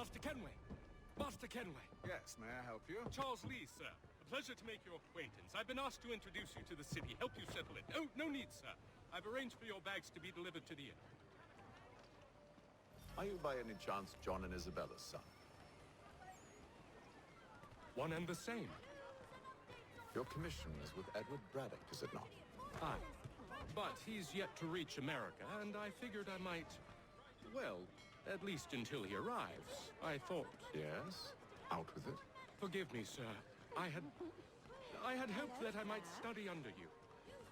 Master Kenway. Master Kenway. Yes, may I help you? Charles Lee, sir. A pleasure to make your acquaintance. I've been asked to introduce you to the city, help you settle it. Oh, no need, sir. I've arranged for your bags to be delivered to the inn. Are you by any chance John and Isabella's son? One and the same. Your commission is with Edward Braddock, is it not? Aye. But he's yet to reach America, and I figured I might... Well, at least until he arrives, I thought. Yes? Out with it. Forgive me, sir. I had hoped that I might study under you.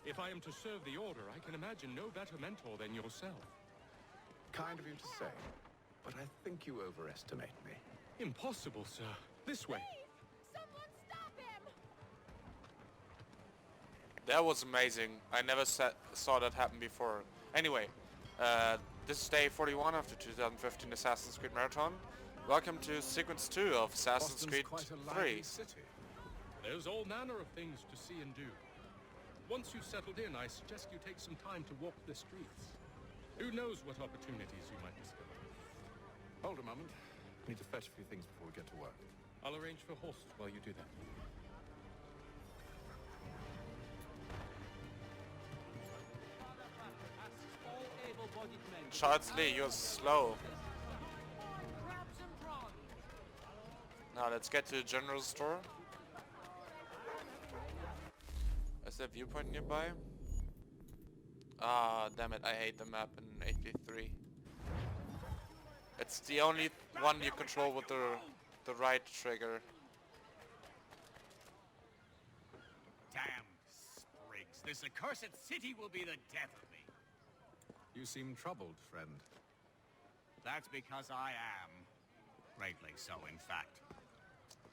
If I am to serve the Order, I can imagine no better mentor than yourself. Kind of you to say, but I think you overestimate me. Impossible, sir. This way. Someone stop him! That was amazing. I never saw that happen before. Anyway, this is day 41 of the 2015 Assassin's Creed Marathon. Welcome to Sequence 2 of Assassin's Creed 3. City. There's all manner of things to see and do. Once you've settled in, I suggest you take some time to walk the streets. Who knows what opportunities you might discover. Hold a moment. I need to fetch a few things before we get to work. I'll arrange for horses while you do that. Charles Lee, you're slow. Now let's get to the general store. Is there a viewpoint nearby? Ah, damn it, I hate the map in 83. It's the only one you control with the right trigger. Damn sprigs. This accursed city will be the death of me. You seem troubled, friend. That's because I am. Greatly so, in fact.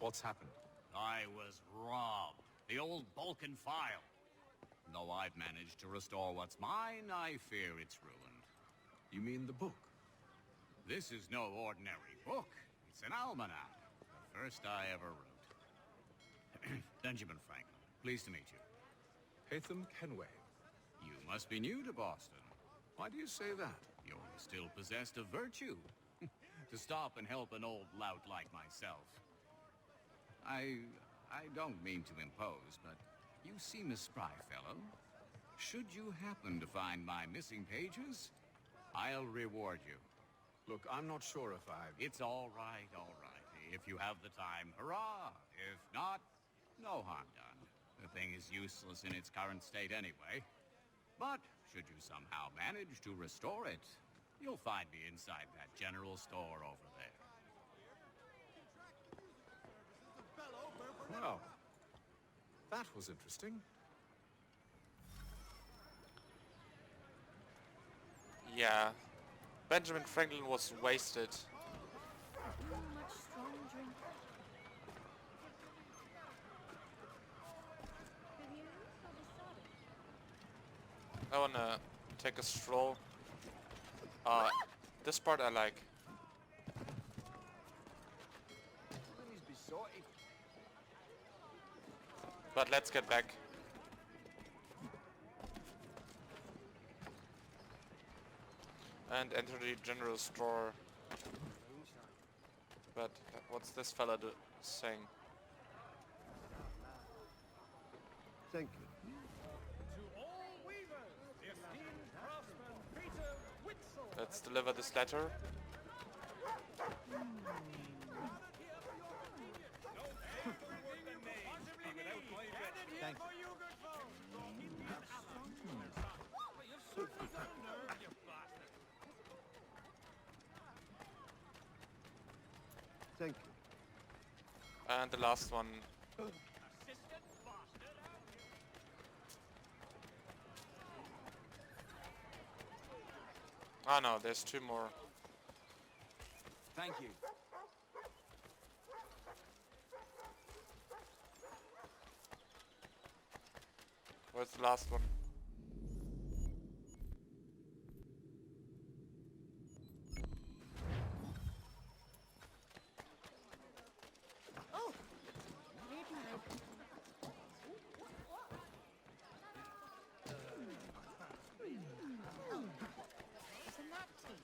What's happened? I was robbed. The old Balkan file. Though I've managed to restore what's mine, I fear it's ruined. You mean the book? This is no ordinary book. It's an almanac. The first I ever wrote. Benjamin Franklin, pleased to meet you. Haytham Kenway. You must be new to Boston. Why do you say that? You're still possessed of virtue. To stop and help an old lout like myself. I don't mean to impose, but you seem a spry fellow. Should you happen to find my missing pages, I'll reward you. Look, I'm not sure if I've... It's all right, all right. If you have the time, hurrah! If not, no harm done. The thing is useless in its current state anyway. But should you somehow manage to restore it, you'll find me inside that general store over there. Well, that was interesting. Yeah, Benjamin Franklin was wasted. Too much strong drink. Have you I wanna take a stroll. This part I like. But let's get back. And enter the general store. But what's this fella saying? Thank you. To all weavers, the esteemed craftsman Peter Witzel. Let's deliver this letter. Thank you. Thank you. And the last one. Oh no, there's two more. Thank you. Where's the last one? Oh! Midnight. Isn't that tea?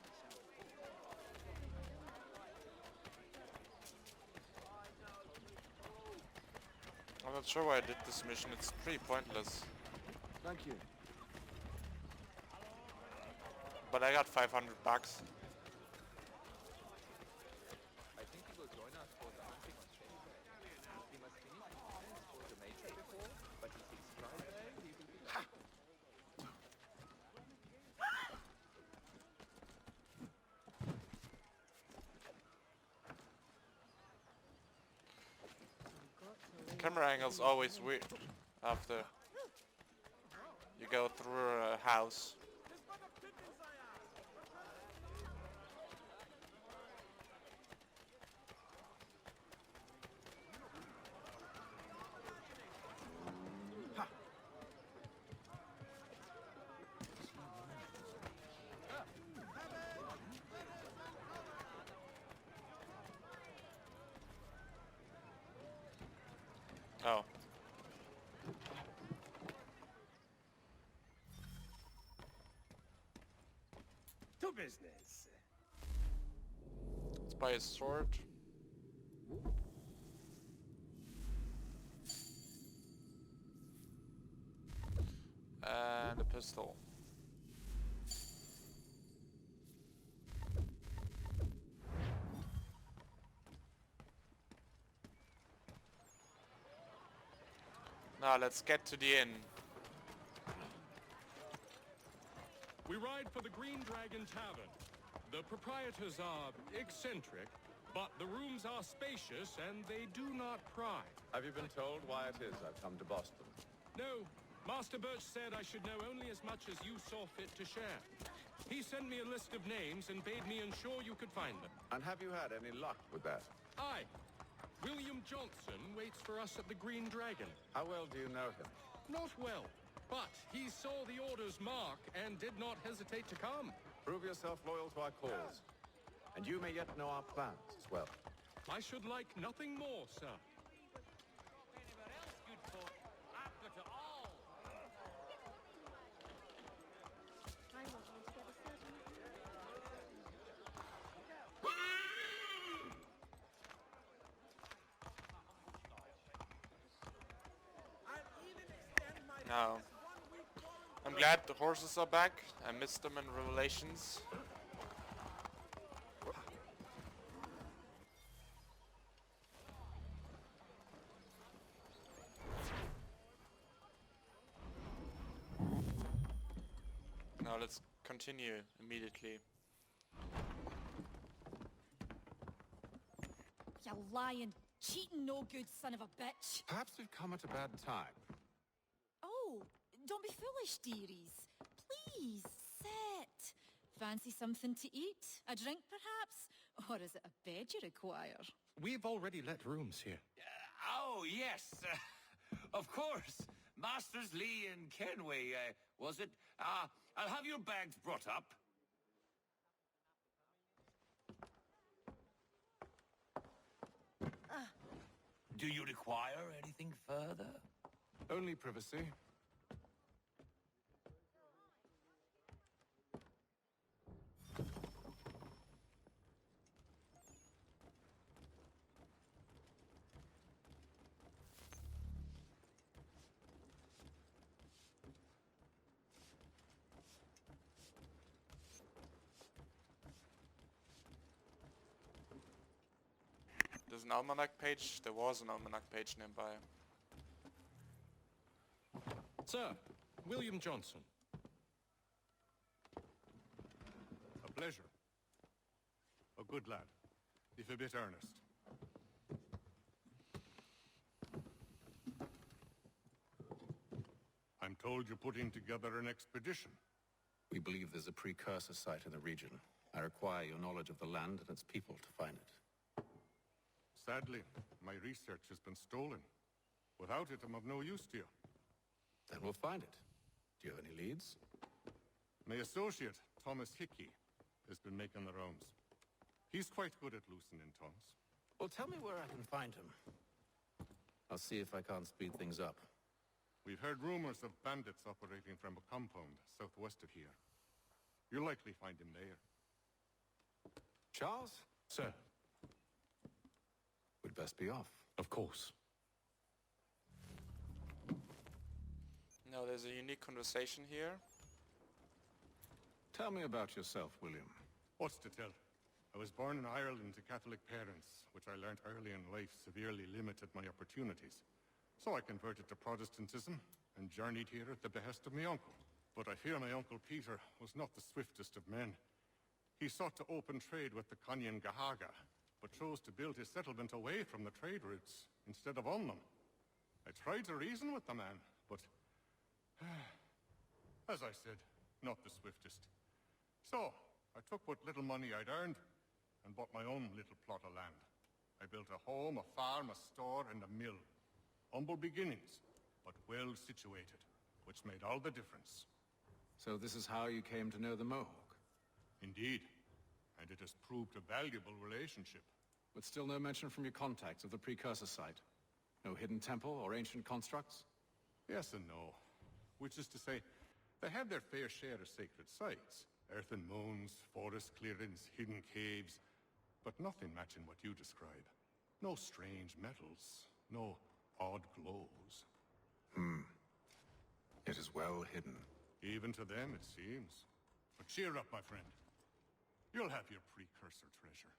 not sure why I did this mission. It's pretty pointless. Thank you. But I got 500 bucks. I think he will join us for the hunting on Treviso. He must finish his plans for the major before, but he thinks Friday he will be back. Camera angle's always weird after you go through a house. Oh. To business. Let's buy a sword. And a pistol. Now let's get to the inn. We ride for the Green Dragon Tavern. The proprietors are eccentric, but the rooms are spacious and they do not pry. Have you been told why it is I've come to Boston? No, Master Birch said I should know only as much as you saw fit to share. He sent me a list of names and bade me ensure you could find them. And have you had any luck with that? Aye. William Johnson waits for us at the Green Dragon. How well do you know him? Not well, but he saw the order's mark and did not hesitate to come. Prove yourself loyal to our cause. And you may yet know our plans as well. I should like nothing more, sir. I want altogether certain. No. I'm glad the horses are back. I missed them in Revelations. Now let's continue immediately. You lying, cheating, no good son of a bitch. Perhaps we've come at a bad time. Oh, don't be foolish, dearies. Please, sit. Fancy something to eat? A drink, perhaps? Or is it a bed you require? We've already let rooms here. Oh, yes. Of course. Masters Lee and Kenway, was it? I'll have your bags brought up. Do you require anything further? Only privacy. There's an almanac page. There was an almanac page nearby. Sir, William Johnson. A pleasure. A good lad, if a bit earnest. I'm told you're putting together an expedition. We believe there's a precursor site in the region. I require your knowledge of the land and its people to find it. Sadly, my research has been stolen. Without it, I'm of no use to you. Then we'll find it. Do you have any leads? My associate, Thomas Hickey, has been making the rounds. He's quite good at loosening tongues. Well, tell me where I can find him. I'll see if I can't speed things up. We've heard rumors of bandits operating from a compound southwest of here. You'll likely find him there. Charles? Sir, We'd best be off. of course. Now there's a unique conversation here. Tell me about yourself, William. What's to tell? I was born in Ireland to Catholic parents, which I learnt early in life severely limited my opportunities. So I converted to Protestantism and journeyed here at the behest of my uncle. But I fear my uncle Peter was not the swiftest of men. He sought to open trade with the Conyan Gahaga, but chose to build his settlement away from the trade routes instead of on them. I tried to reason with the man, but as I said, not the swiftest. So, I took what little money I'd earned and bought my own little plot of land. I built a home, a farm, a store, and a mill. Humble beginnings, but well situated, which made all the difference. So this is how you came to know the Mohawk? Indeed, and it has proved a valuable relationship. But still no mention from your contacts of the precursor site? No hidden temple or ancient constructs? Yes and no. Which is to say, they had their fair share of sacred sites. Earthen mounds, forest clearings, hidden caves, but nothing matching what you describe. No strange metals, no odd glows. It is well hidden. Even to them, it seems. But cheer up, my friend. You'll have your precursor treasure.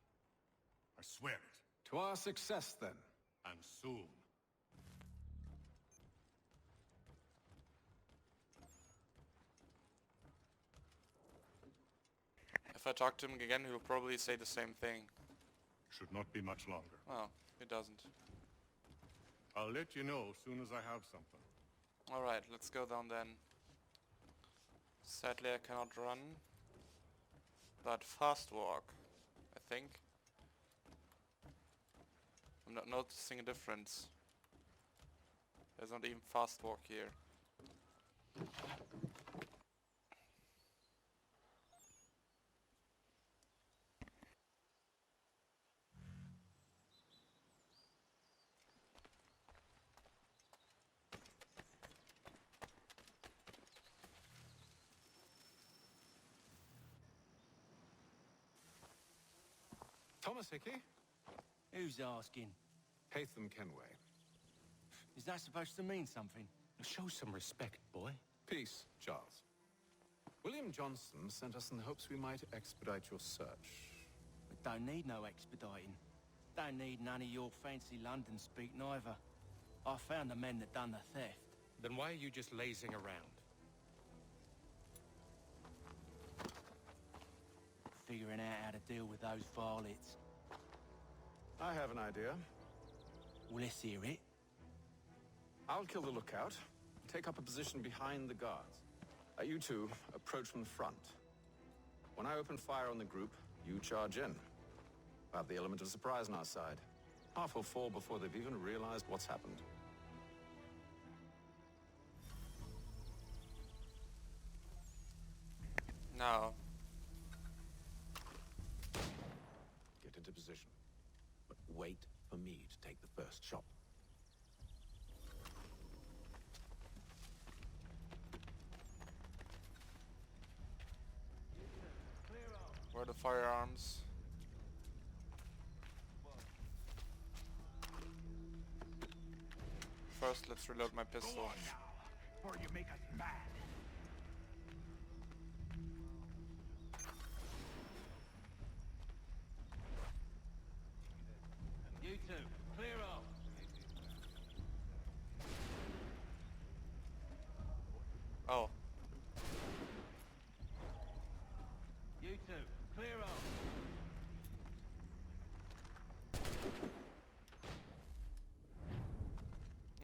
I swear it. To our success, then. And soon. If I talk to him again, he'll probably say the same thing. Should not be much longer. Well, it doesn't. I'll let you know as soon as I have something. Alright, let's go down then. Sadly, I cannot run. But fast walk, I think. I'm not noticing a difference. There's not even fast walk here. Thomas Hickey? Who's asking? Haytham Kenway. Is that supposed to mean something? Show some respect, boy. Peace, Charles. William Johnson sent us in the hopes we might expedite your search. We don't need no expediting. Don't need none of your fancy London speak neither. I found the men that done the theft. Then why are you just lazing around? Figuring out how to deal with those varlets. I have an idea. Well, let's hear it. I'll kill the lookout, take up a position behind the guards. You two approach from the front. When I open fire on the group, you charge in. We'll have the element of surprise on our side. Half will fall before they've even realized what's happened. No. Get into position. But wait for me to take the first shot. Where are the firearms? First, let's reload my pistol. Or you make us mad. You two, clear off. Oh. You two, clear off.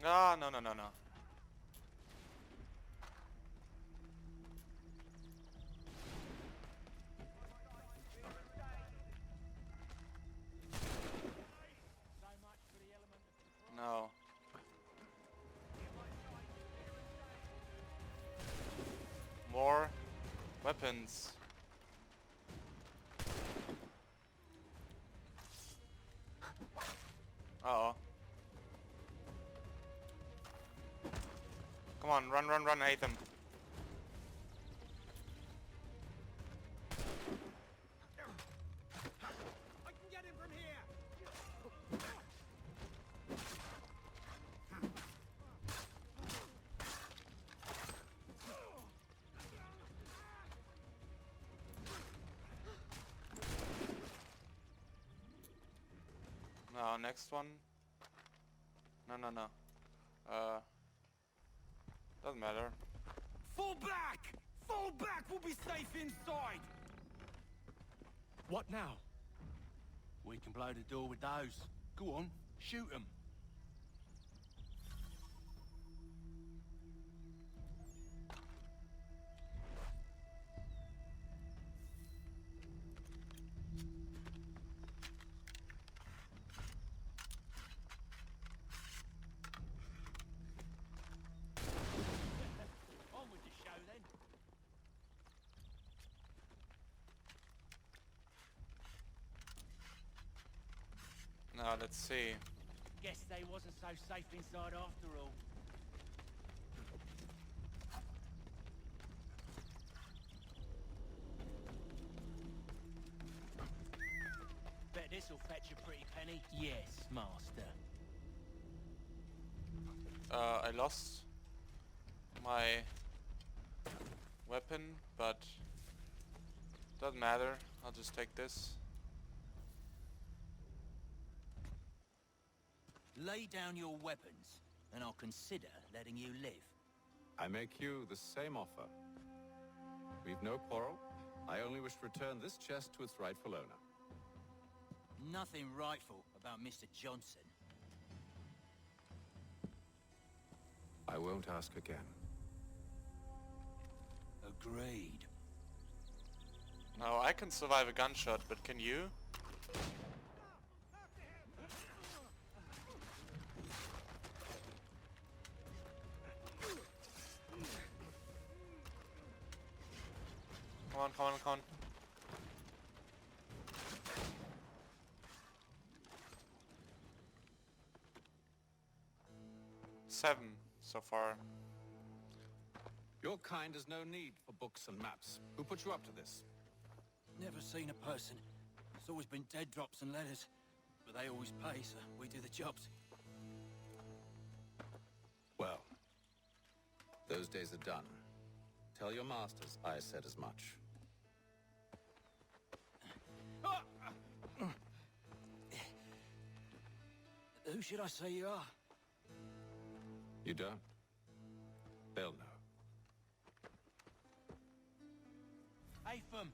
Ah, no, no, no, no. No. More weapons. Uh-oh. Come on, run, run, run, I hate them. I can get him from here. Now next one. No. Doesn't matter. Fall back! Fall back! We'll be safe inside! What now? We can blow the door with those. Go on, shoot them. On with the show then. Now let's see. Guess they wasn't so safe inside after all. Bet this'll fetch a pretty penny. Yes, master. I lost my weapon, but doesn't matter. I'll just take this. Lay down your weapons, and I'll consider letting you live. I make you the same offer. We've no quarrel. I only wish to return this chest to its rightful owner. Nothing rightful about Mr. Johnson. I won't ask again. Agreed. Now I can survive a gunshot, but can you? Come on. 7 so far. Your kind has no need for books and maps. Who put you up to this? Never seen a person. It's always been dead drops and letters. But they always pay, so we do the jobs. Well, those days are done. Tell your masters I said as much. Who should I say you are? You don't? They'll know. Hey, Fum.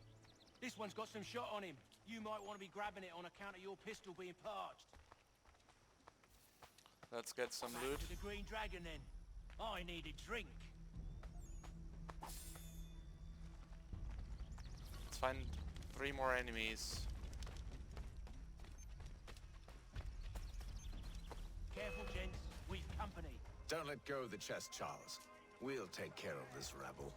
This one's got some shot on him. You might want to be grabbing it on account of your pistol being parched. Let's get some Back loot. to the Green Dragon, then. I need a drink. Let's find 3 more enemies. Careful, gents. We've company. Don't let go of the chest, Charles. We'll take care of this rabble.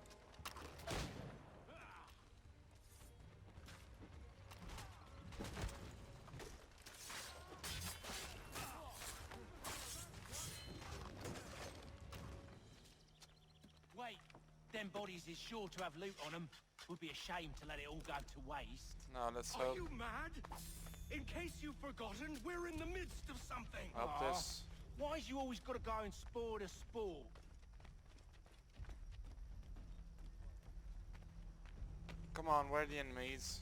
Wait. Them bodies is sure to have loot on them. Would be a shame to let it all go to waste. Now let's Are hope you mad? In case you've forgotten, we're in the midst of something. up this. Why's you always got to go and spoil the sport? Come on, where are the enemies?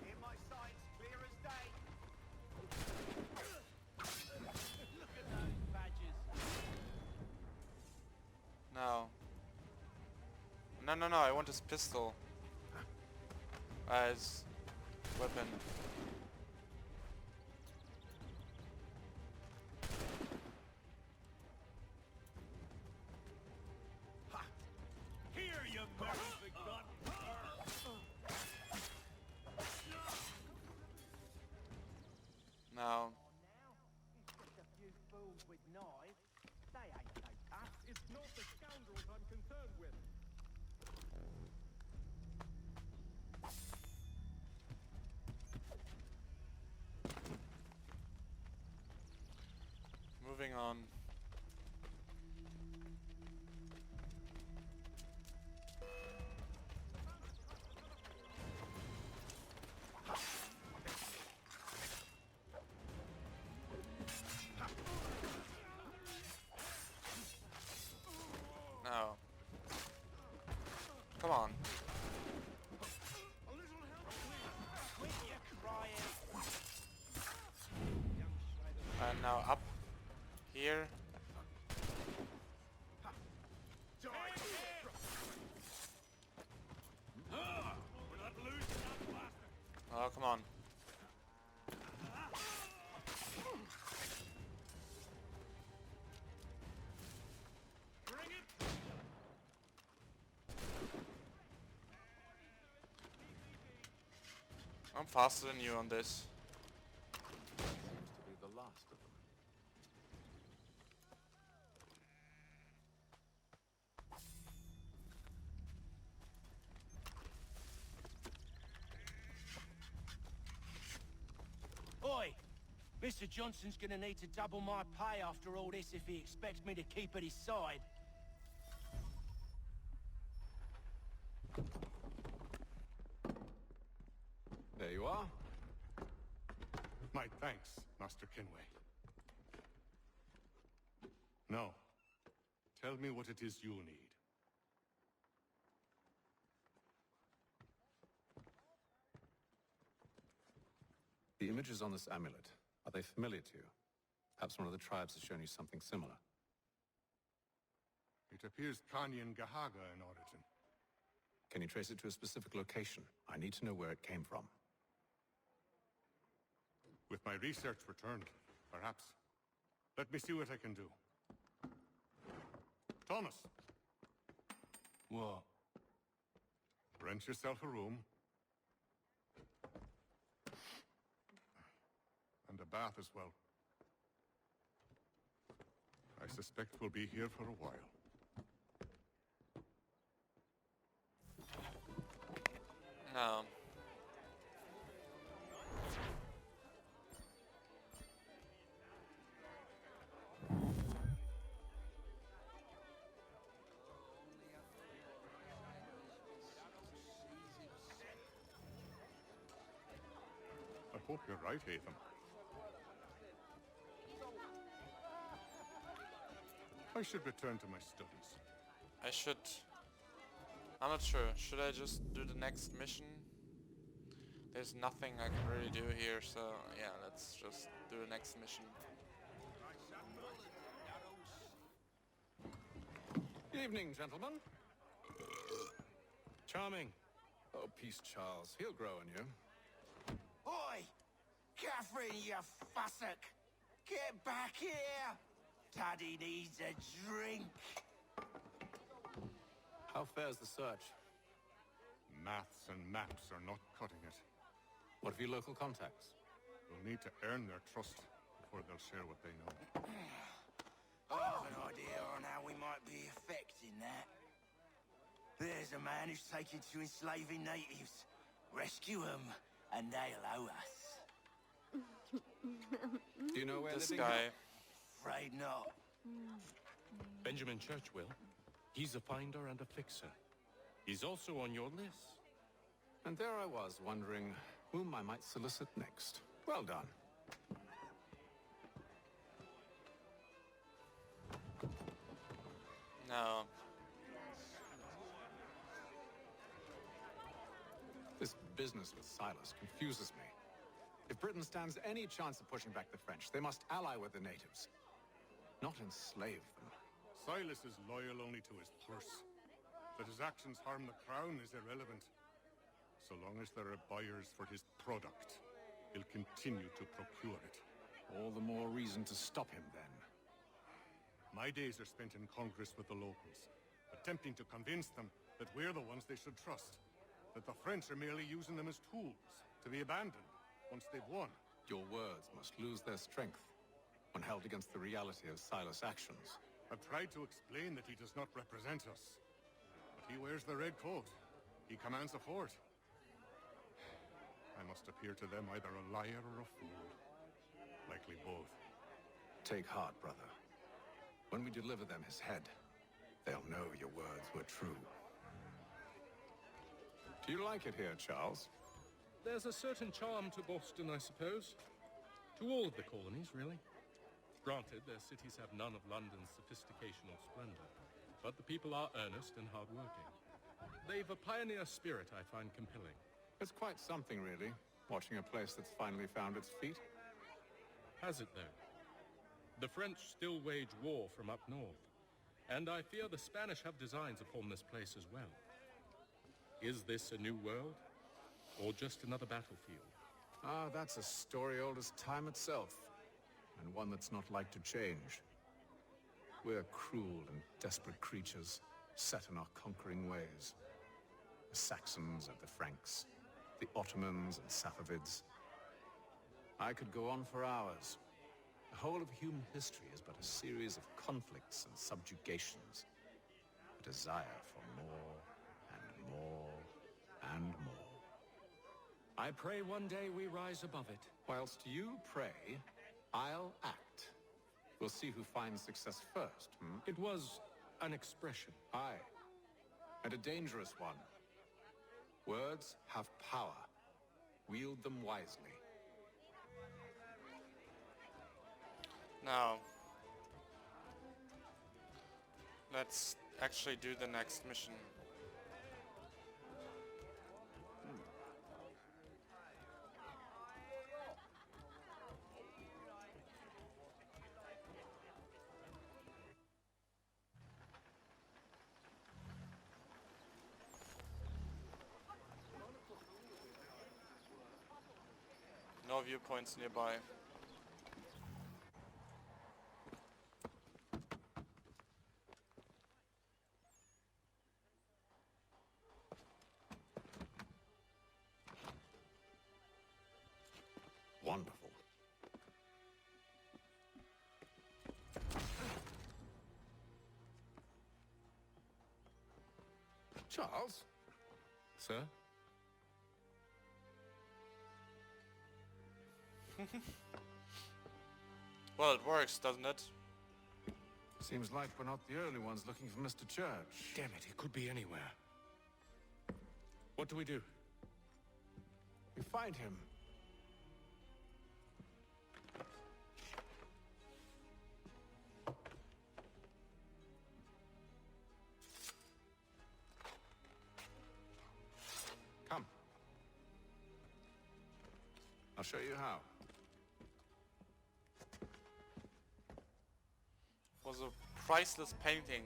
In my sights, clear as day. Look at those badgers. No, I want his pistol. As weapon. Here, you very forgotten. Now, Just a few fools with knives. They ain't no tough. It's not the scoundrels I'm concerned with. moving on. now up here. Oh, come on. I'm faster than you on this. That seems to be the last of them. Oi! Mr. Johnson's gonna need to double my pay after all this if he expects me to keep at his side. There you are. My thanks, Master Kenway. Now, tell me what it is you need. The images on this amulet, are they familiar to you? Perhaps one of the tribes has shown you something similar. It appears Kanyan Gahaga in origin. Can you trace it to a specific location? I need to know where it came from. With my research returned, perhaps. Let me see what I can do. Thomas! What? Rent yourself a room. And a bath as well. I suspect we'll be here for a while. No. I hope you're right, Hatham. I should return to my studies. I should... I'm not sure. Should I just do the next mission? There's nothing I can really do here, so yeah, let's just do the next mission. Evening, gentlemen. Charming. Oh, peace, Charles. He'll grow on you. Oi! Catherine, you fussock! Get back here! Taddy needs a drink! How fares the search? Maths and maps are not cutting it. What of your local contacts? We'll need to earn their trust before they'll share what they know. I have an idea on how we might be affecting that. There's a man who's taken to enslaving natives. Rescue them, and they'll owe us. Do you know where This living guy... Afraid not. Benjamin Churchwill. He's a finder and a fixer. He's also on your list. And there I was, wondering whom I might solicit next. Well done. No. This business with Silas confuses me. If Britain stands any chance of pushing back the French, they must ally with the natives, not enslave them. Silas is loyal only to his purse. That his actions harm the crown is irrelevant. So long as there are buyers for his product, he'll continue to procure it. All the more reason to stop him, then. My days are spent in Congress with the locals, attempting to convince them that we're the ones they should trust. That the French are merely using them as tools, to be abandoned once they've won. Your words must lose their strength when held against the reality of Silas' actions. I've tried to explain that he does not represent us. But he wears the red coat. He commands a fort. I must appear to them either a liar or a fool. Likely both. Take heart, brother. When we deliver them his head, they'll know your words were true. Do you like it here, Charles? There's a certain charm to Boston, I suppose. To all of the colonies, really. Granted, their cities have none of London's sophistication or splendor, but the people are earnest and hard-working. They've a pioneer spirit I find compelling. It's quite something, really, watching a place that's finally found its feet. Has it, though? The French still wage war from up north, and I fear the Spanish have designs upon this place as well. Is this a new world, or just another battlefield? Ah, that's a story old as time itself, and one that's not like to change. We're cruel and desperate creatures, set in our conquering ways. The Saxons and the Franks, the Ottomans and Safavids. I could go on for hours. The whole of human history is but a series of conflicts and subjugations. A desire for more and more and more. I pray one day we rise above it. Whilst you pray, I'll act. We'll see who finds success first, It was an expression. Aye, and a dangerous one. Words have power. Wield them wisely. Now, let's actually do the next mission. No viewpoints nearby. Wonderful. Charles? Sir? Well, it works, doesn't it? Seems like we're not the only ones looking for Mr. Church. Damn it, it could be anywhere. What do we do? We find him. Come. I'll show you how. Was a priceless painting.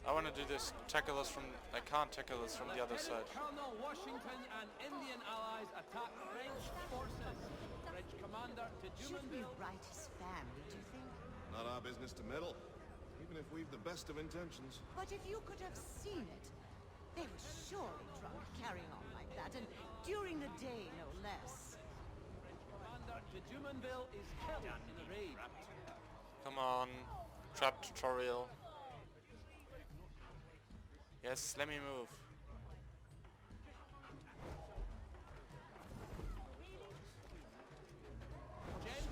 I want to do this. Tackle us from. I can't tackle us from the other side. Colonel Washington and Indian allies attack French forces. French commander to Should we write his family, do you think? Not our business to meddle, even if we've the best of intentions. But if you could have seen it, they were surely drunk carrying on like that, and during the day, no less. Commander to Jumonville is killed in the raid. Come on, trap tutorial. Yes, let me move.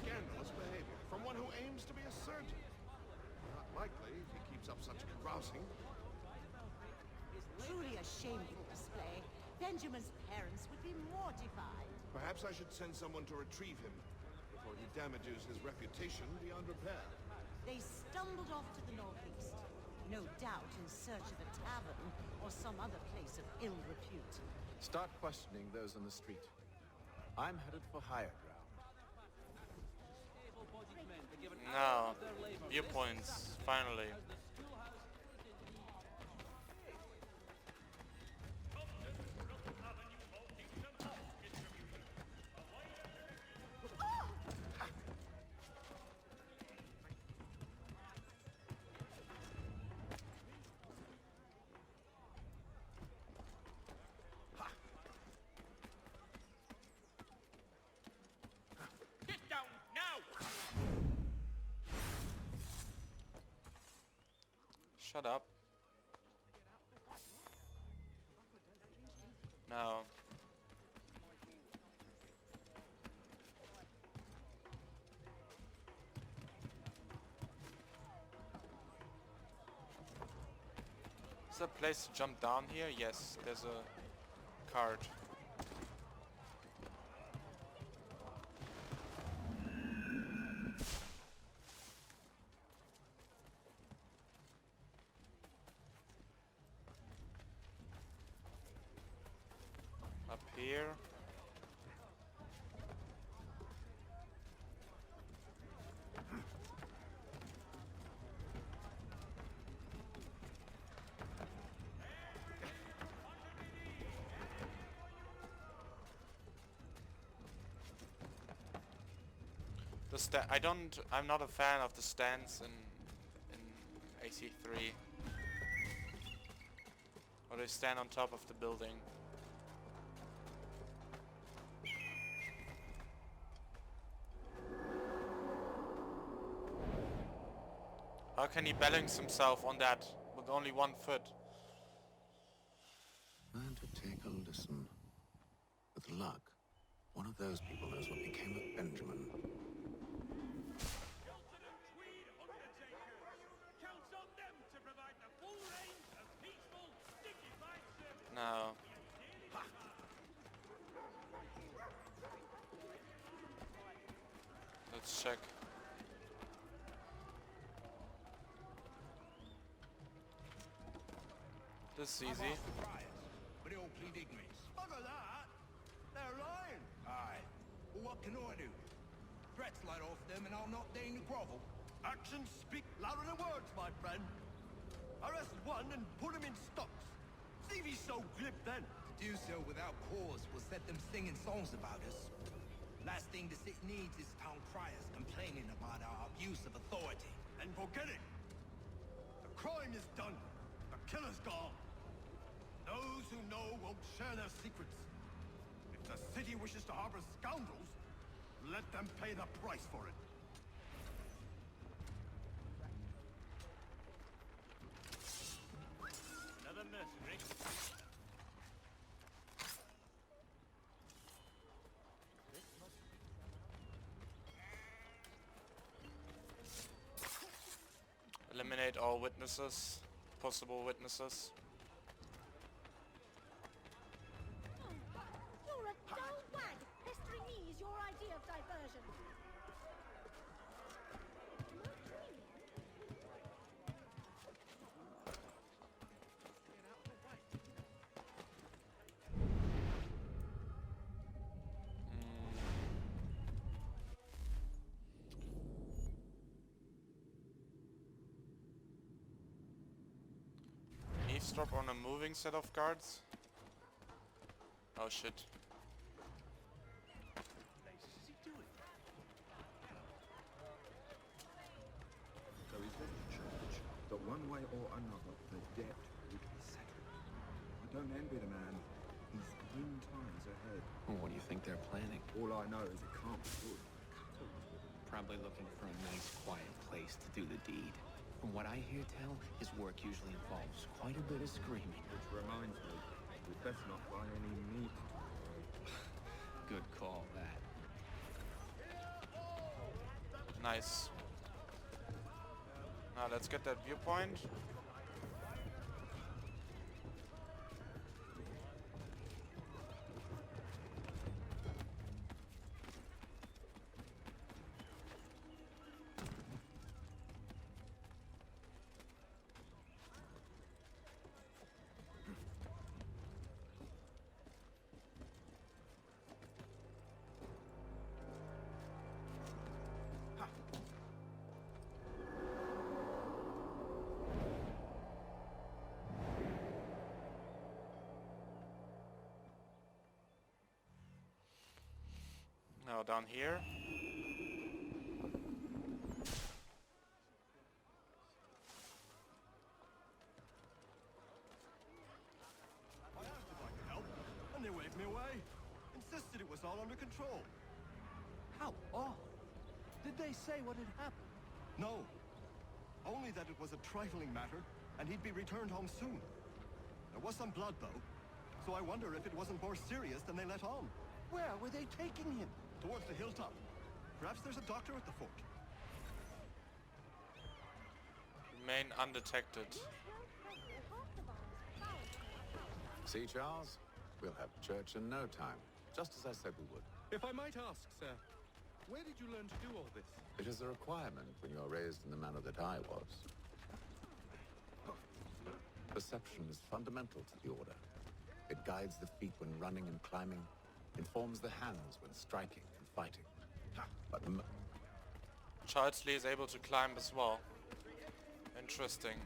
Scandalous behavior from one who aims to be a surgeon. Not likely if he keeps up such carousing. Truly a shameful display. Benjamin's parents would be mortified. Perhaps I should send someone to retrieve him before he damages his reputation beyond repair. They stumbled off to the northeast, no doubt in search of a tavern or some other place of ill repute. Start questioning those on the street. I'm headed for higher ground. Now, viewpoints, finally. Shut up. No. Is there a place to jump down here? Yes, there's a card. I'm not a fan of the stands in AC3. Or they stand on top of the building. How can he balance himself on that with only one foot? And to take a listen. With luck, one of those people knows what became of Benjamin. No. Let's check. This is easy. But they all plead ignorance. Bugger that! They're lying! Aye. Well, what can I do? Threats light off them and I'll not deign to grovel. Actions speak louder than words, my friend. Arrest one and put him in stocks. See if he's so glib then. To do so without cause will set them singing songs about us. Last thing the city needs is town criers complaining about our abuse of authority. And forget it. The crime is done. The killer's gone. Those who know won't share their secrets. If the city wishes to harbor scoundrels, let them pay the price for it. Another mercenary. Eliminate all witnesses, possible witnesses. You're a dull wag. Pestering me is your idea of diversion. Eavesdrop on a moving set of guards? Oh shit. So he's left the church, that one way or another the debt would be settled. I don't envy the man. He's grim times ahead. Well, what do you think they're planning? All I know is it can't be good. Probably looking for a nice, quiet place to do the deed. From what I hear tell, his work usually involves quite a bit of screaming. Which reminds me, we'd best not buy any meat. Good call, that. Nice. Now let's get that viewpoint. Now down here. I asked if I could help, and they waved me away. Insisted it was all under control. How odd. Did they say what had happened? No. Only that it was a trifling matter, and he'd be returned home soon. There was some blood, though, so I wonder if it wasn't more serious than they let on. Where were they taking him? Towards the hilltop. Perhaps there's a doctor at the fort. Remain undetected. See, Charles? We'll have church in no time, just as I said we would. If I might ask, sir, where did you learn to do all this? It is a requirement when you're raised in the manner that I was. Perception is fundamental to the order. It guides the feet when running and climbing, informs the hands when striking and fighting. But Childsley is able to climb as well. Interesting.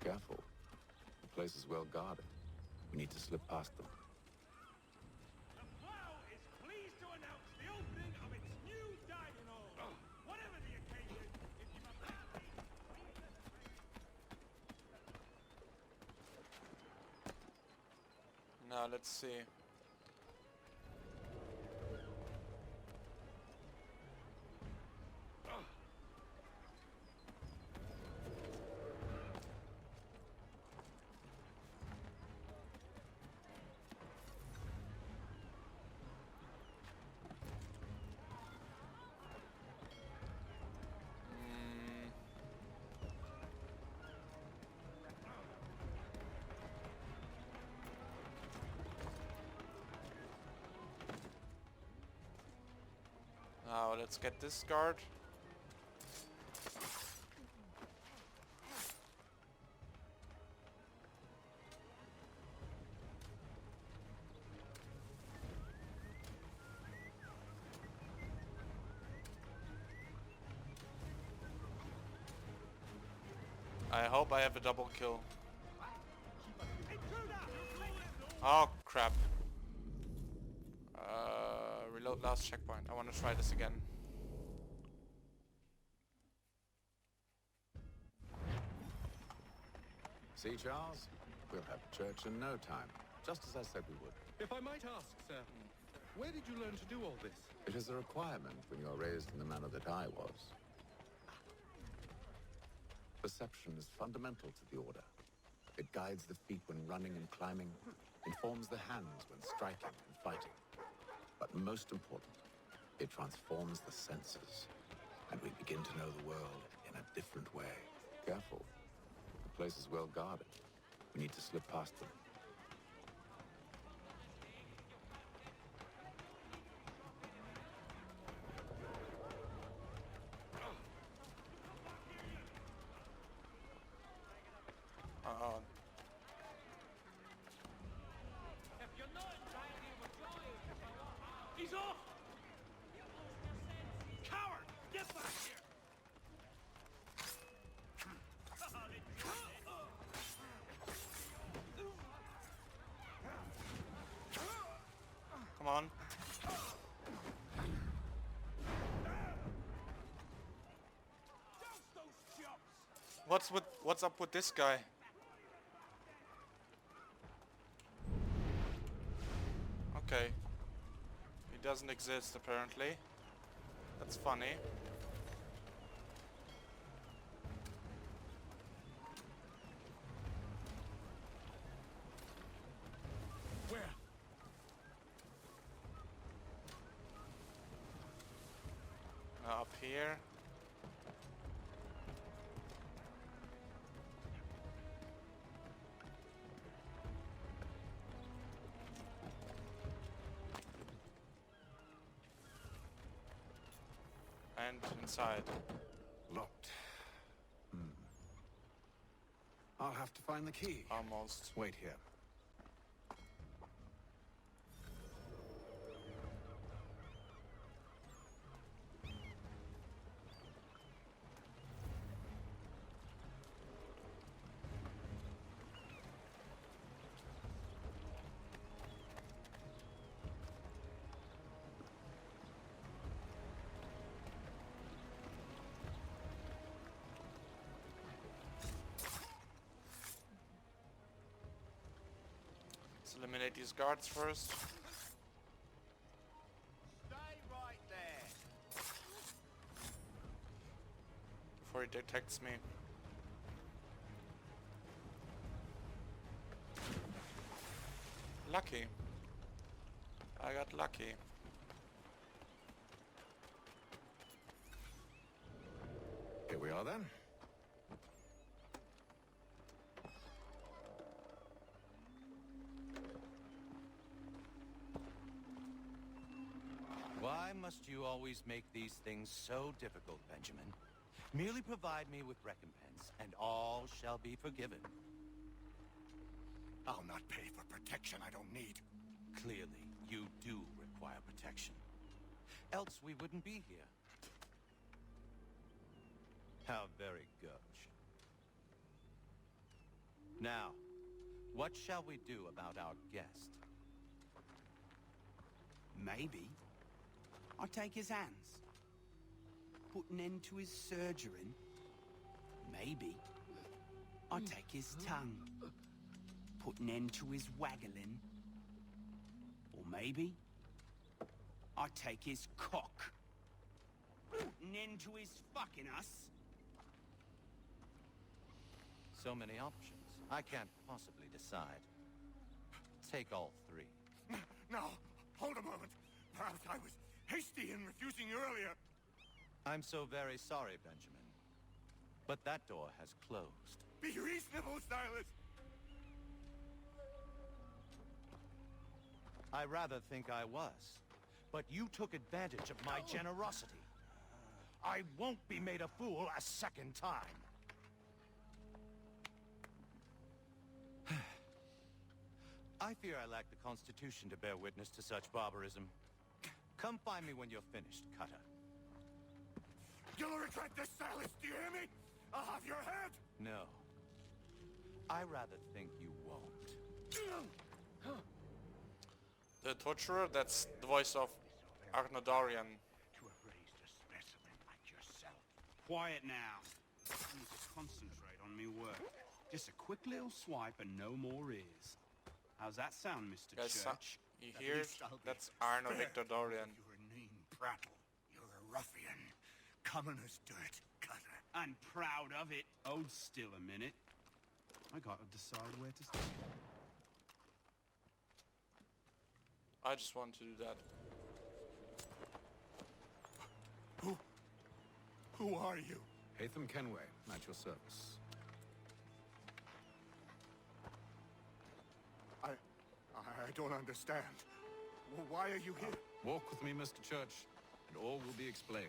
careful. The place is well guarded. We need to slip past them. The Plough is pleased to announce the opening of its new dining hall. Whatever the occasion, if you must... Now let's see. Now let's get this guard. I hope I have a double kill. Oh crap. Reload last checkpoint. I want to try this again. See, Charles? We'll have church in no time, just as I said we would. If I might ask, sir, where did you learn to do all this? It is a requirement when you are raised in the manner that I was. Perception is fundamental to the Order. It guides the feet when running and climbing, informs the hands when striking and fighting. But most important, it transforms the senses, and we begin to know the world in a different way. Careful. The place is well guarded. We need to slip past them. He's off! Coward! Get back here! Come on. What's up with this guy? Okay. He doesn't exist apparently. That's funny. Where? Up here. And inside. Locked. I'll have to find the key. Almost. Wait here. Let's eliminate these guards first. Stay right there. Before he detects me. Lucky. I got lucky. Here we are then. Why must you always make these things so difficult, Benjamin? Merely provide me with recompense, and all shall be forgiven. I'll not pay for protection I don't need. Clearly, you do require protection. Else we wouldn't be here. How very gauche. Now, What shall we do about our guest? Maybe I take his hands, put an end to his surgering. Maybe I take his tongue, put an end to his waggling. Or maybe I take his cock, put an end to his fucking us. So many options. I can't possibly decide. Take all three. Now, hold a moment. Perhaps I was hasty in refusing you earlier. I'm so very sorry, Benjamin. But that door has closed. Be reasonable, Silas. I rather think I was. But you took advantage of my generosity. I won't be made a fool a second time. I fear I lack the constitution to bear witness to such barbarism. Come find me when you're finished, Cutter. You'll regret this, Silas, do you hear me? I'll have your head! No. I rather think you won't. The torturer, that's the voice of Arnodarian. To have raised a specimen like yourself. Quiet now. I need to concentrate on me work. Just a quick little swipe and no more is. How's that sound, Mr. Guys, Church? you hear? That's Arno Victor Dorian. Your name, prattle. You're a ruffian. Commoner's dirt, Cutter. And proud of it. Hold still a minute. I gotta decide where to start. I just want to do that. Who are you? Hatham Kenway, at your service. I don't understand. Why are you here? Walk with me, Mr. Church, and all will be explained.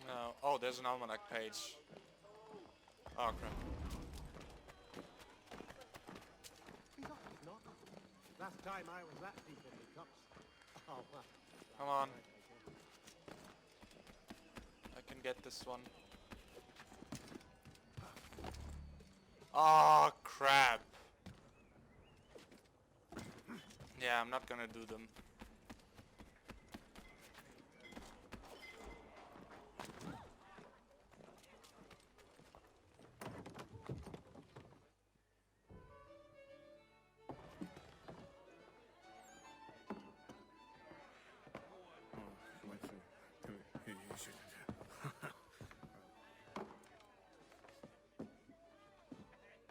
No. Oh, there's an almanac page. Oh crap. Last time I was that deep in the cups. Oh, well. Come on. I can get this one. Oh crap. Yeah, I'm not gonna do them.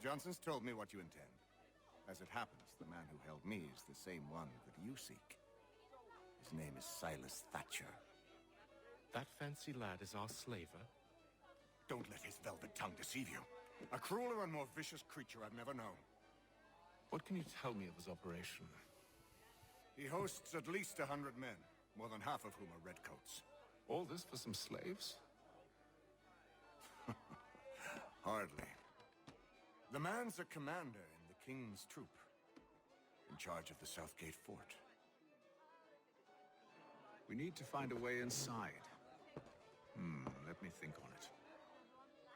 Johnson's told me what you intend. As it happens, the man who held me is the same one that you seek. His name is Silas Thatcher. That fancy lad is our slaver? Don't let his velvet tongue deceive you. A crueler and more vicious creature I've never known. What can you tell me of his operation? He hosts at least 100 men, more than half of whom are redcoats. All this for some slaves? Hardly. The man's a commander in the King's troop, in charge of the Southgate fort. We need to find a way inside. Let me think on it.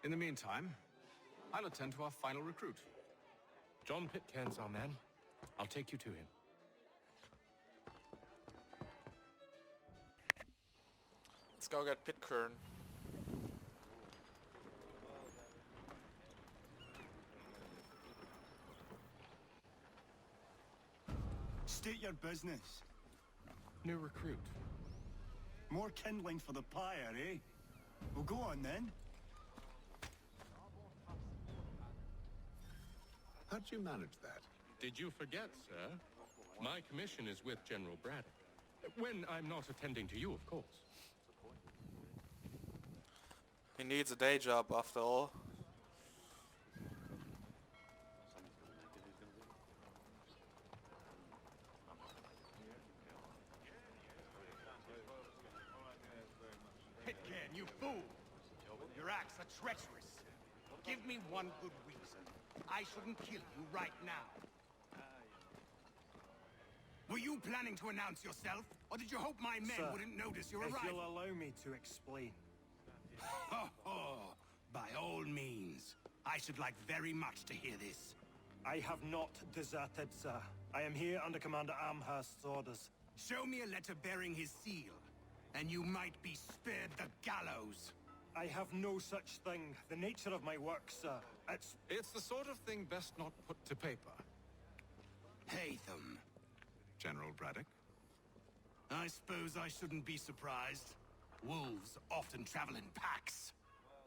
In the meantime, I'll attend to our final recruit. John Pitcairn's our man. I'll take you to him. Let's go get Pitcairn. State your business. New recruit. More kindling for the pyre, eh? Well, go on then. How'd you manage that? Did you forget, sir? My commission is with General Braddock. When I'm not attending to you, of course. He needs a day job after all. Braddock's a treacherous. Give me one good reason. I shouldn't kill you right now. Were you planning to announce yourself? Or did you hope my men Sir, wouldn't notice your if arrival? you'll allow me to explain. Ho ho! By all means. I should like very much to hear this. I have not deserted, sir. I am here under Commander Amherst's orders. Show me a letter bearing his seal, and you might be spared the gallows. I have no such thing. The nature of my work, sir, It's the sort of thing best not put to paper. Hatham. General Braddock? I suppose I shouldn't be surprised. Wolves often travel in packs.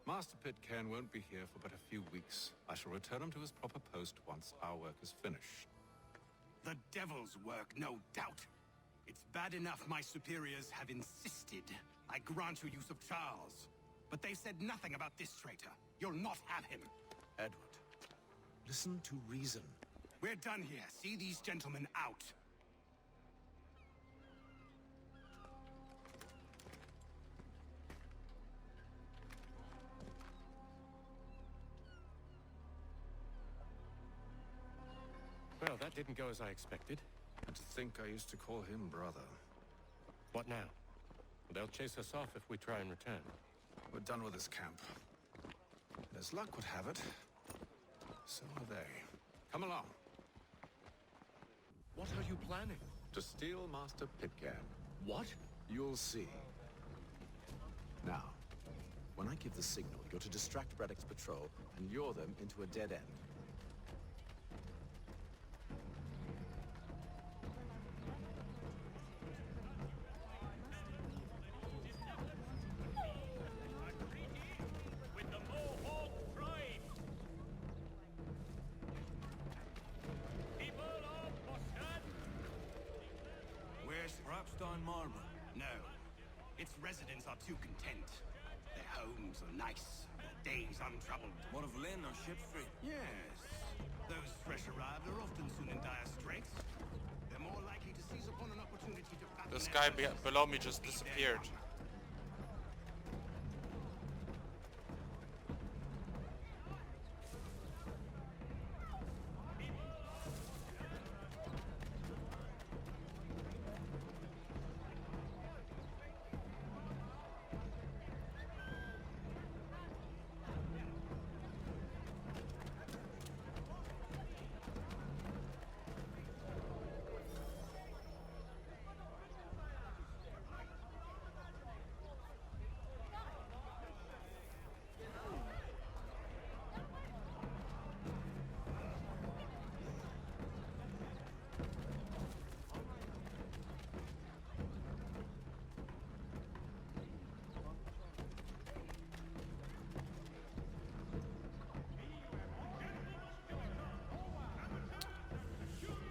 Master Pitcairn won't be here for but a few weeks. I shall return him to his proper post once our work is finished. The devil's work, no doubt. It's bad enough my superiors have insisted I grant you use of Charles. But they've said nothing about this traitor. You'll not have him. Edward, listen to reason. We're done here. See these gentlemen out. Well, that didn't go as I expected. And to think I used to call him brother. What now? They'll chase us off if we try and return. We're done with this camp. And as luck would have it, so are they. Come along. What are you planning? To steal Master Pitcairn. What? You'll see. Now, when I give the signal, you're to distract Braddock's patrol and lure them into a dead end. No. Its residents are too content. Their homes are nice, their days untroubled. What of Lynn or Ship Street? Yes. Those fresh arrived are often soon in dire straits. They're more likely to seize upon an opportunity to fatten This their guy purses below me than just to keep their disappeared. young.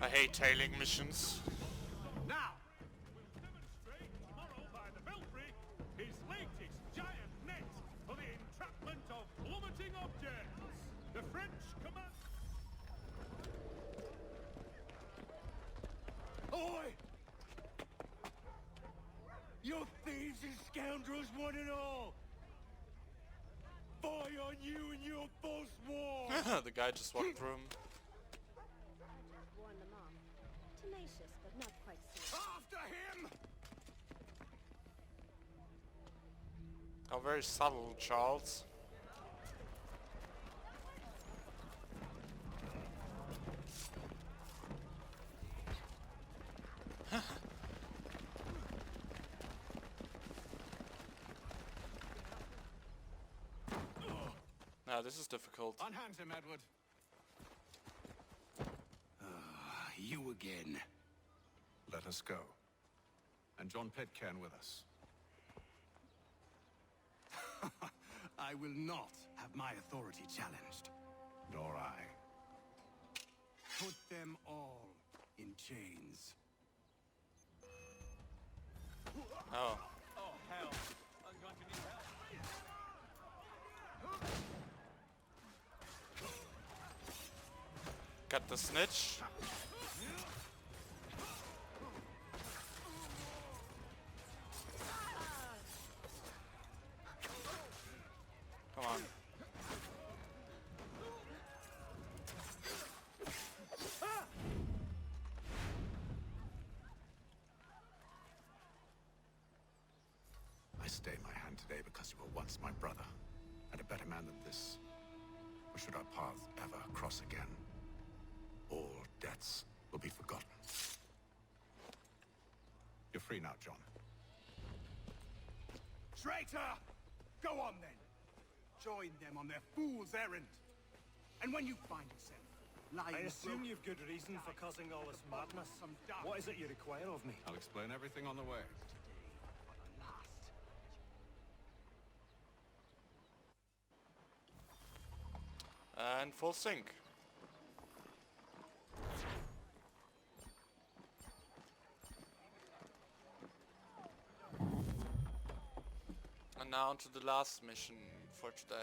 I hate tailing missions. Now! Tomorrow by the Belfry, his latest giant net for the entrapment of plummeting objects. The French command... Oi! You thieves and scoundrels, one and all! Fie on you and your false war! The guy just walked through him. Warn them off. Tenacious, but not quite so. After him! How very subtle, Charles. Now this is difficult. Unhand him, Edward. You again. Let us go. And John Pitcairn with us. I will not have my authority challenged. Nor I. Put them all in chains. Oh. Oh, hell. I'm going to need help. Got the snitch. Come on. I stay my hand today because you were once my brother, and a better man than this. Or should our paths ever cross again, all debts will be forgotten. You're free now, John. Traitor! Go on then! Join them on their fool's errand. And when you find yourself lying... I assume you've good reason for causing all this madness. What is it you require of me? I'll explain everything on the way. And full sync. And now on to the last mission for today.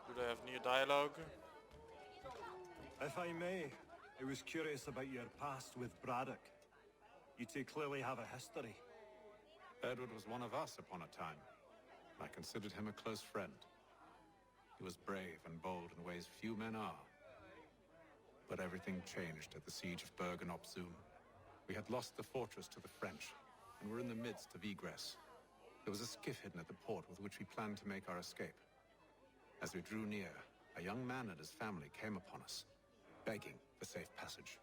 Do they have new dialogue? If I may, I was curious about your past with Braddock. You two clearly have a history. Edward was one of us upon a time. I considered him a close friend. He was brave and bold in ways few men are. But everything changed at the siege of Bergen-op-Zoom. We had lost the fortress to the French, and were in the midst of egress. There was a skiff hidden at the port with which we planned to make our escape. As we drew near, a young man and his family came upon us, begging for safe passage.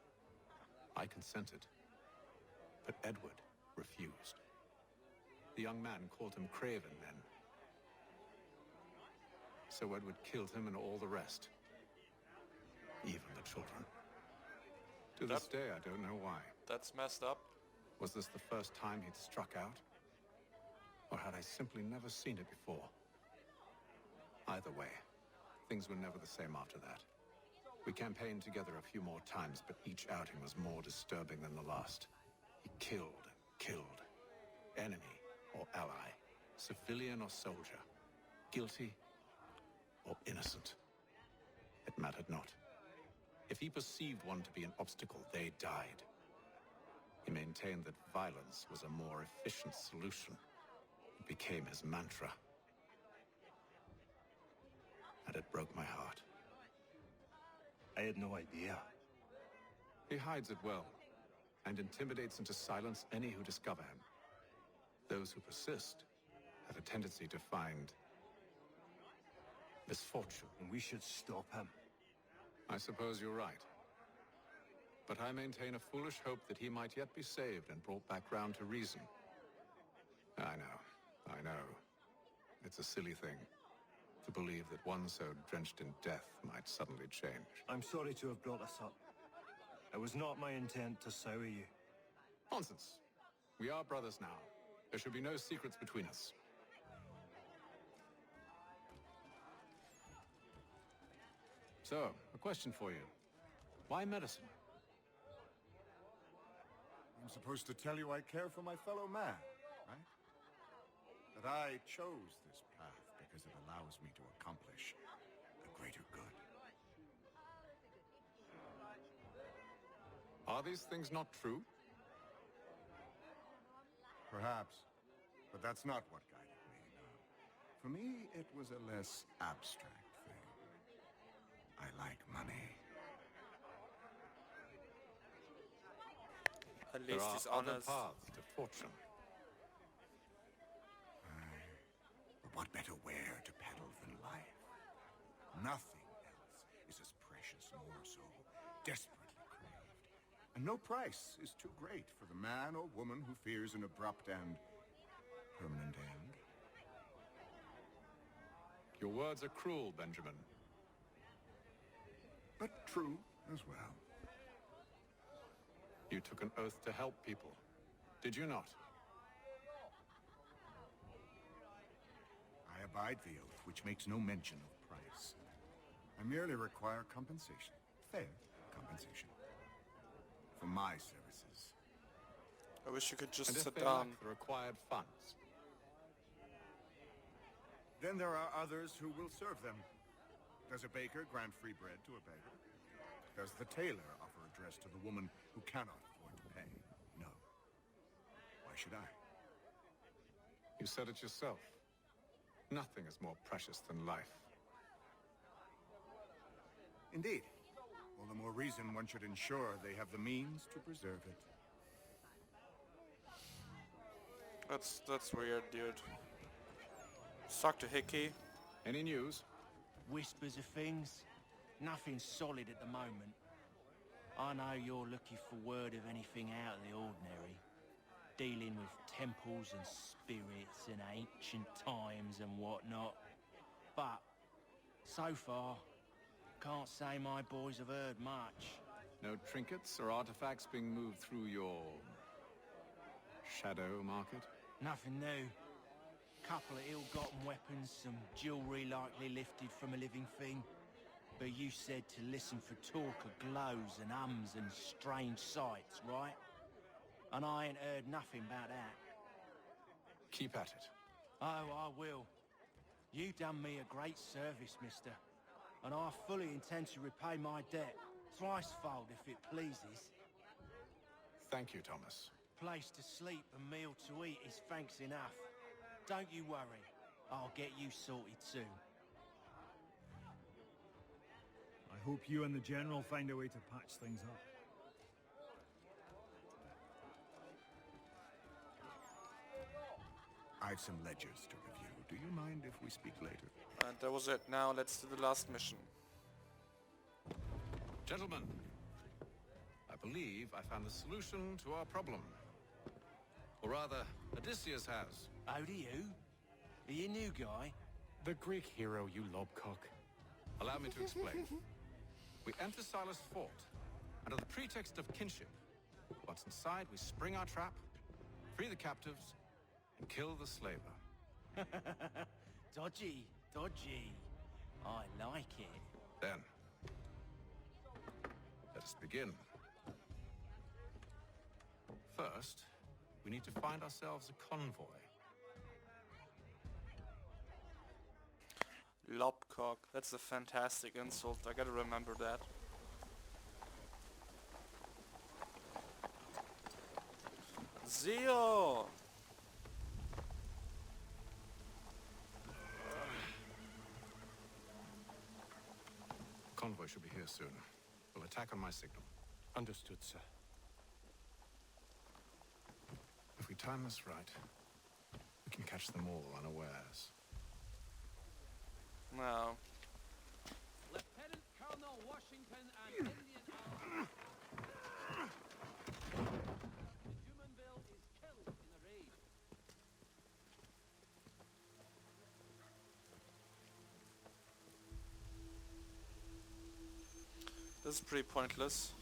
I consented, but Edward refused. The young man called him Craven then. So Edward killed him and all the rest. Even the children. To this day, I don't know why. That's messed up. Was this the first time he'd struck out? Or had I simply never seen it before? Either way, things were never the same after that. We campaigned together a few more times, but each outing was more disturbing than the last. He killed and killed. Enemy or ally, civilian or soldier, guilty or innocent. It mattered not. If he perceived one to be an obstacle, they died. He maintained that violence was a more efficient solution. It became his mantra. And it broke my heart. I had no idea. He hides it well, and intimidates into silence any who discover him. Those who persist have a tendency to find misfortune. And we should stop him. I suppose you're right. But I maintain a foolish hope that he might yet be saved and brought back round to reason. I know. It's a silly thing to believe that one so drenched in death might suddenly change. I'm sorry to have brought this up. It was not my intent to sour you. Nonsense. We are brothers now. There should be no secrets between us. So, a question for you. Why medicine? I'm supposed to tell you I care for my fellow man, right? That I chose this path because it allows me to accomplish a greater good. Are these things not true? Perhaps. But that's not what guided me, no. For me, it was a less abstract thing. I like money. At least he's honest. There are other paths to fortune. But what better ware to peddle than life? Nothing else is as precious nor so desperately craved. And no price is too great for the man or woman who fears an abrupt and permanent end. Your words are cruel, Benjamin. But true as well. You took an oath to help people, did you not? I abide the oath, which makes no mention of price. I merely require compensation. Fair compensation. For my services. I wish you could just and if sit they down. lack the required funds. Then there are others who will serve them. Does a baker grant free bread to a beggar? Does the tailor offer a dress to the woman who cannot afford to pay? No. Why should I? You said it yourself. Nothing is more precious than life. Indeed. All the more reason one should ensure they have the means to preserve it. That's weird, dude. Talk to Hickey. Any news? Whispers of things. Nothing solid at the moment. I know you're looking for word of anything out of the ordinary. Dealing with temples and spirits and ancient times and whatnot. But, so far, can't say my boys have heard much. No trinkets or artifacts being moved through your... shadow market? Nothing new. Couple of ill-gotten weapons, some jewelry likely lifted from a living thing. But you said to listen for talk of glows and ums and strange sights, right? And I ain't heard nothing about that. Keep at it. Oh, I will. You done me a great service, mister. And I fully intend to repay my debt. Thricefold, if it pleases. Thank you, Thomas. Place to sleep and meal to eat is thanks enough. Don't you worry. I'll get you sorted soon. I hope you and the General find a way to patch things up. I've some ledgers to review. Do you mind if we speak later? And that was it. Now let's do the last mission. Gentlemen, I believe I found the solution to our problem. Or rather, Odysseus has. Oh, do you? Are you new guy? The Greek hero, you lobcock. Allow me to explain. We enter Silas' fort, under the pretext of kinship. Once inside, we spring our trap, free the captives, and kill the slaver. Dodgy, dodgy. I like it. Then, let us begin. First, we need to find ourselves a convoy. Lobcock. That's a fantastic insult. I gotta remember that. Zio! Convoy should be here soon. We'll attack on my signal. Understood, sir. If we time this right, we can catch them all unawares. No. Lieutenant Colonel Washington and Indian Army. Jumonville is killed in a raid. This is pretty pointless.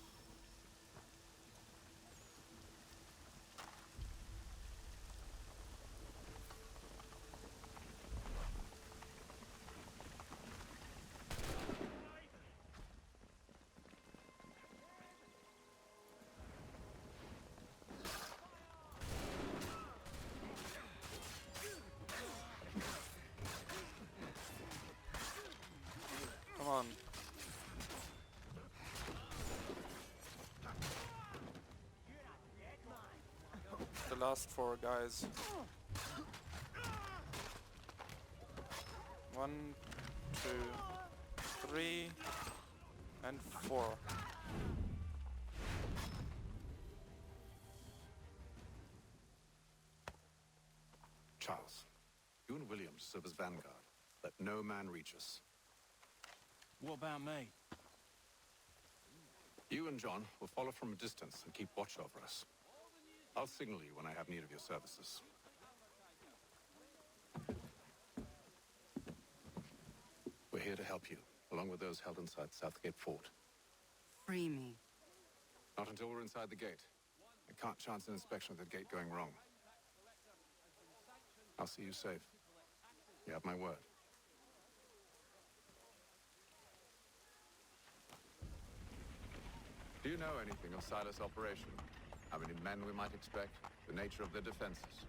Come on. The last four guys. 1, 2, 3, and 4. Charles, you and Williams serve as vanguard. Let no man reach us. What about me? You and John will follow from a distance and keep watch over us. I'll signal you when I have need of your services. We're here to help you, along with those held inside Southgate Fort. Free me. Not until we're inside the gate. I can't chance an inspection of the gate going wrong. I'll see you safe. You have my word. Do you know anything of Silas' operation? How many men we might expect? The nature of their defenses?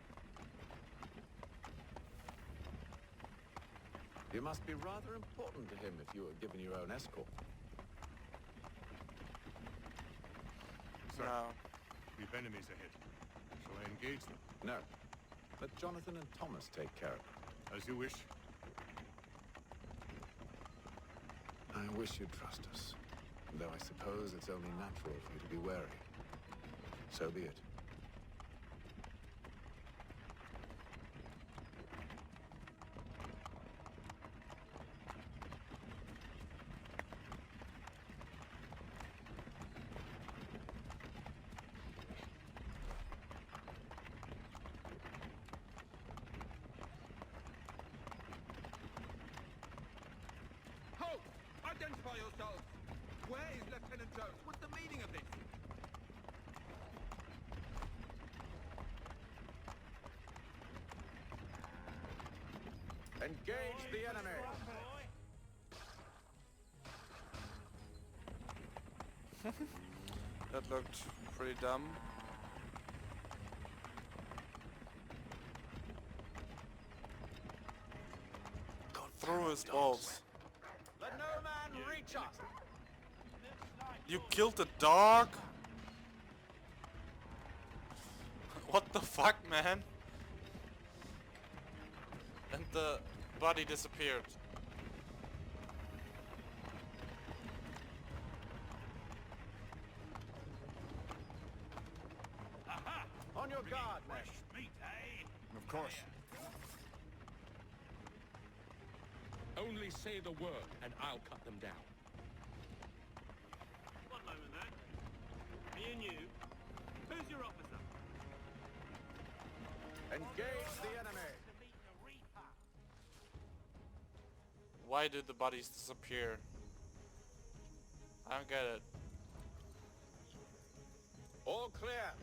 You must be rather important to him if you were given your own escort. Sir, we've enemies ahead. Shall I engage them? No. Let Jonathan and Thomas take care of it. As you wish. I wish you'd trust us. Though I suppose it's only natural for you to be wary. So be it. Halt! Identify yourselves! Where is Lieutenant Jones? What's the meaning of this? Engage the enemy! That looked pretty dumb. Through his balls. Let no man reach us! You killed the dog? What the fuck, man? And the body disappeared. Aha! On your guard, fresh meat, eh? Of course. Only say the word, and I'll cut them down. One moment, then. Me and you. Who's your officer? Engage the enemy! Why did the bodies disappear? I don't get it. All clear!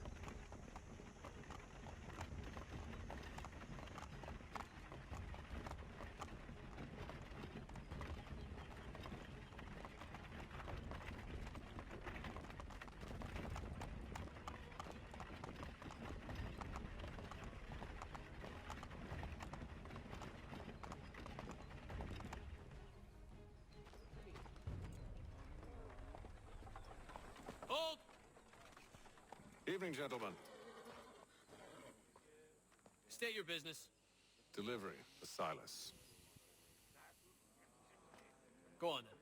Hold! Evening, gentlemen. State your business. Delivery for Silas. Go on, then.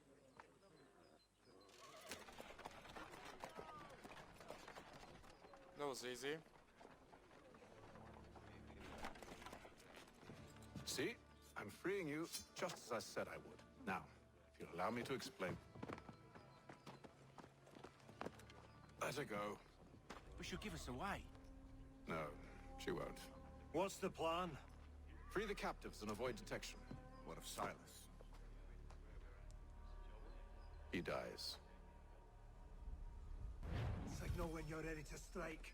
That was easy. See? I'm freeing you just as I said I would. Now, if you'll allow me to explain. Let her go. But she'll give us away. No, she won't. What's the plan? Free the captives and avoid detection. What of Silas? He dies. Signal when you're ready to strike.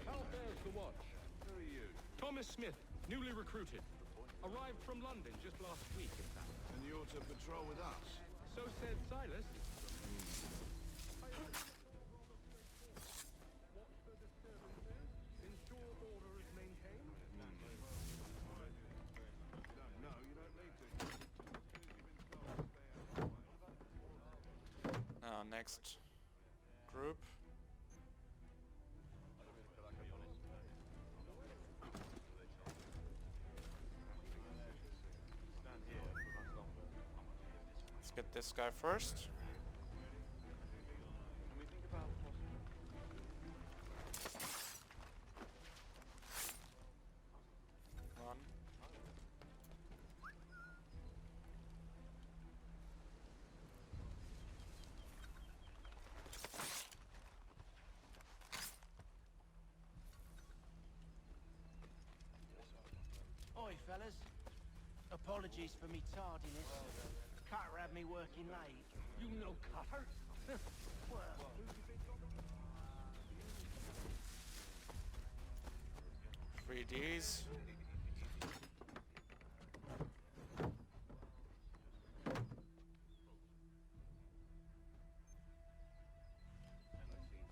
How fares the watch? Who are you? Thomas Smith, newly recruited. Arrived from London just last week, in fact. And you're to patrol with us? So said Silas. Watch for disturbances. Ensure order is maintained. No, you don't need to. Now, next group. Let's get this guy first. One. Oi, fellas. Apologies for me tardiness. Cutter had me working late. You know Cutter? Well, 3Ds.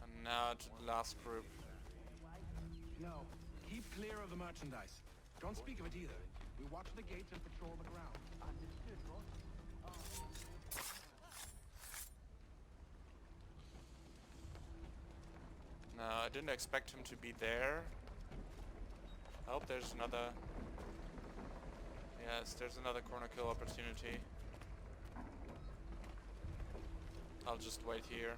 And now to the last group. No, keep clear of the merchandise. Don't speak of it either. We watch the gates and patrol the ground. Understood, boss. No, I didn't expect him to be there. I hope there's another... Yes, there's another corner kill opportunity. I'll just wait here.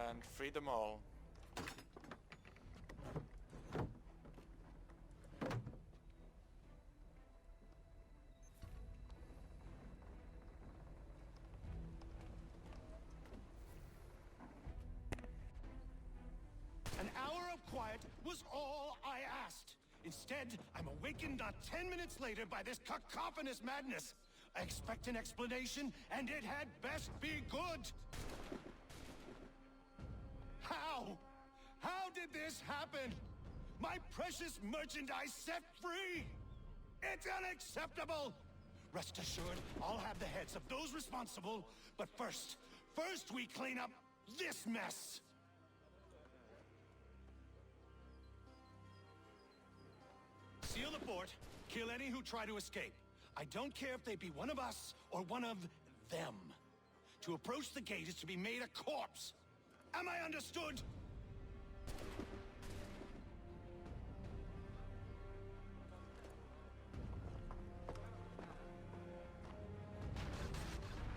And free them all. An hour of quiet was all I asked. Instead, I'm awakened not 10 minutes later by this cacophonous madness. I expect an explanation, and it had best be good. How? How did this happen? My precious merchandise set free! It's unacceptable! Rest assured, I'll have the heads of those responsible, but first we clean up this mess! Seal the fort, kill any who try to escape. I don't care if they be one of us or one of them. To approach the gate is to be made a corpse. Am I understood?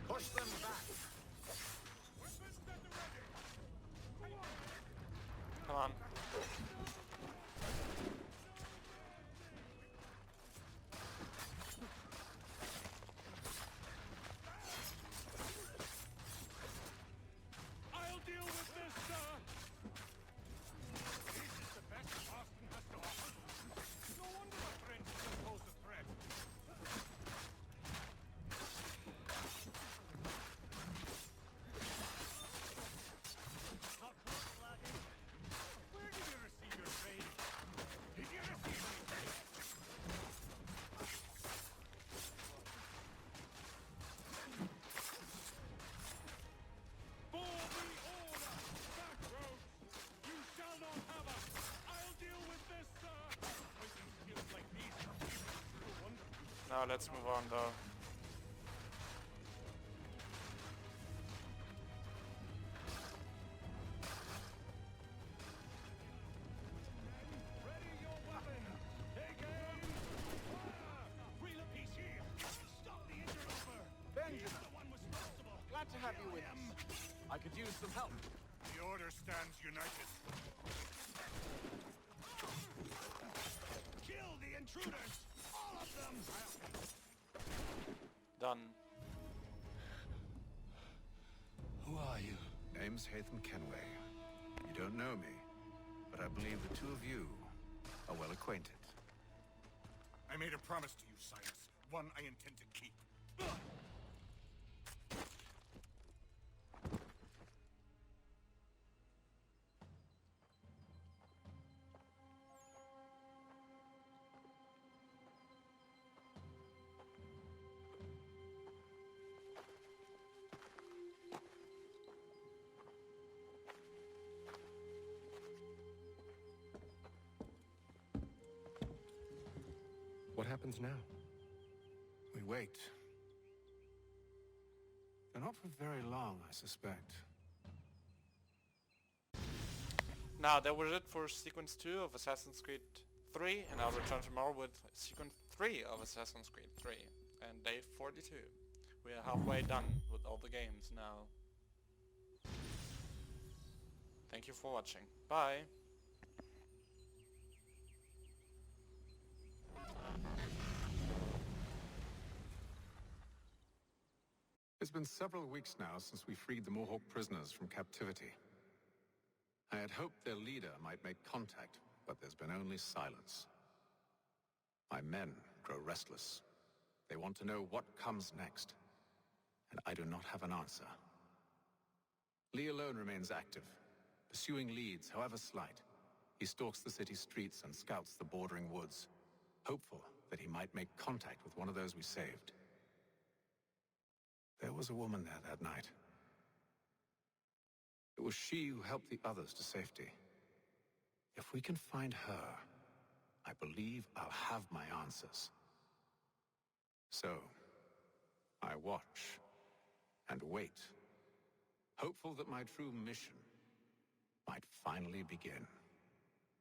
Push them back. Come on. I'll deal with this, sir! This is the best Boston has to offer. No wonder my friend still pose a threat. Not close, laddie. Where did you receive your training? Did you receive any training? For the order! Back road! You shall not have us! I'll deal with this, sir! Fighting skills like these are no wonder. Now let's move on though. Ready your weapon! Take aim! Fire! Reel a piece here! Stop the interloper! He's the one responsible! Glad to have you with us. I could use some help. The Order stands united. Kill the intruders! All of them! Done. Who are you? Name's Hatham Kenway. You don't know me, but I believe the two of you are well acquainted. I made a promise to you, Cyrus. One I intend to keep. What happens now? We wait. But not for very long, I suspect. Now that was it for sequence 2 of Assassin's Creed 3, and I'll return tomorrow with sequence 3 of Assassin's Creed 3 and day 42. We are halfway done with all the games now. Thank you for watching. Bye! It's been several weeks now since we freed the Mohawk prisoners from captivity. I had hoped their leader might make contact, but there's been only silence. My men grow restless. They want to know what comes next. and I do not have an answer. Lee alone remains active, pursuing leads, however slight. He stalks the city streets and scouts the bordering woods, hopeful that he might make contact with one of those we saved. There was a woman there that night. It was she who helped the others to safety. If we can find her, I believe I'll have my answers. So, I watch and wait, hopeful that my true mission might finally begin.